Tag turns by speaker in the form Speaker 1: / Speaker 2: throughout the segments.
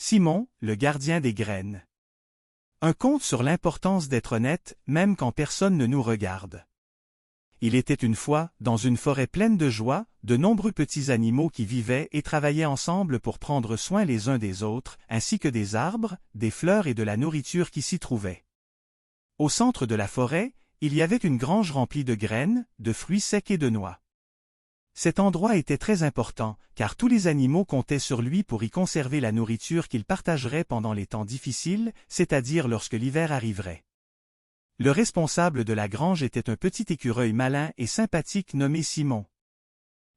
Speaker 1: Simon, le gardien des graines. Un conte sur l'importance d'être honnête, même quand personne ne nous regarde. Il était une fois, dans une forêt pleine de joie, de nombreux petits animaux qui vivaient et travaillaient ensemble pour prendre soin les uns des autres, ainsi que des arbres, des fleurs et de la nourriture qui s'y trouvait. Au centre de la forêt, il y avait une grange remplie de graines, de fruits secs et de noix. Cet endroit était très important, car tous les animaux comptaient sur lui pour y conserver la nourriture qu'ils partageraient pendant les temps difficiles, c'est-à-dire lorsque l'hiver arriverait. Le responsable de la grange était un petit écureuil malin et sympathique nommé Simon.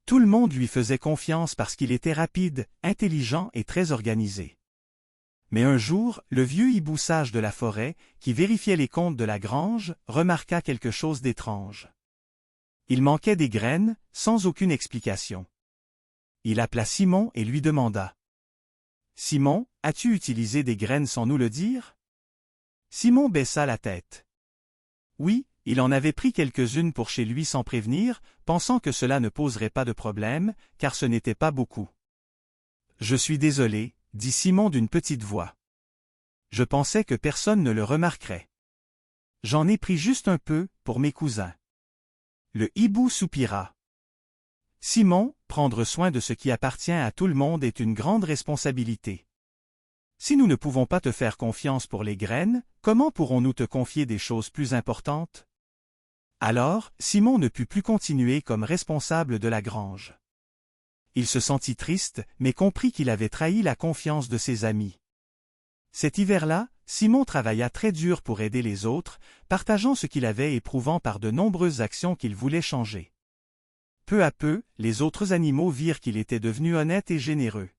Speaker 1: Tout le monde lui faisait confiance parce qu'il était rapide, intelligent et très organisé. Mais un jour, le vieux hibou sage de la forêt, qui vérifiait les comptes de la grange, remarqua quelque chose d'étrange. Il manquait des graines, sans aucune explication. Il appela Simon et lui demanda. « Simon, as-tu utilisé des graines sans nous le dire ?» Simon baissa la tête. Oui, il en avait pris quelques-unes pour chez lui sans prévenir, pensant que cela ne poserait pas de problème, car ce n'était pas beaucoup. « Je suis désolé, » dit Simon d'une petite voix. « Je pensais que personne ne le remarquerait. J'en ai pris juste un peu, pour mes cousins. » Le hibou soupira. « Simon, prendre soin de ce qui appartient à tout le monde est une grande responsabilité. Si nous ne pouvons pas te faire confiance pour les graines, comment pourrons-nous te confier des choses plus importantes? » Alors, Simon ne put plus continuer comme responsable de la grange. Il se sentit triste, mais comprit qu'il avait trahi la confiance de ses amis. Cet hiver-là, Simon travailla très dur pour aider les autres, partageant ce qu'il avait et prouvant par de nombreuses actions qu'il voulait changer. Peu à peu, les autres animaux virent qu'il était devenu honnête et généreux.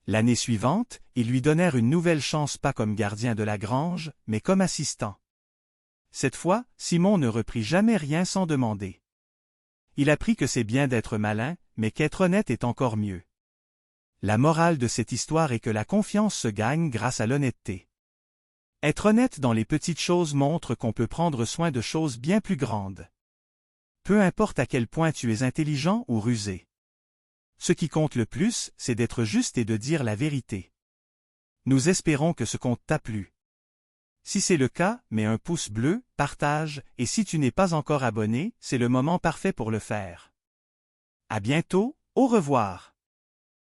Speaker 1: L'année suivante, ils lui donnèrent une nouvelle chance pas comme gardien de la grange, mais comme assistant. Cette fois, Simon ne reprit jamais rien sans demander. Il apprit que c'est bien d'être malin, mais qu'être honnête est encore mieux. La morale de cette histoire est que la confiance se gagne grâce à l'honnêteté. Être honnête dans les petites choses montre qu'on peut prendre soin de choses bien plus grandes. Peu importe à quel point tu es intelligent ou rusé. Ce qui compte le plus, c'est d'être juste et de dire la vérité. Nous espérons que ce conte t'a plu. Si c'est le cas, mets un pouce bleu, partage, et si tu n'es pas encore abonné, c'est le moment parfait pour le faire. À bientôt, au revoir.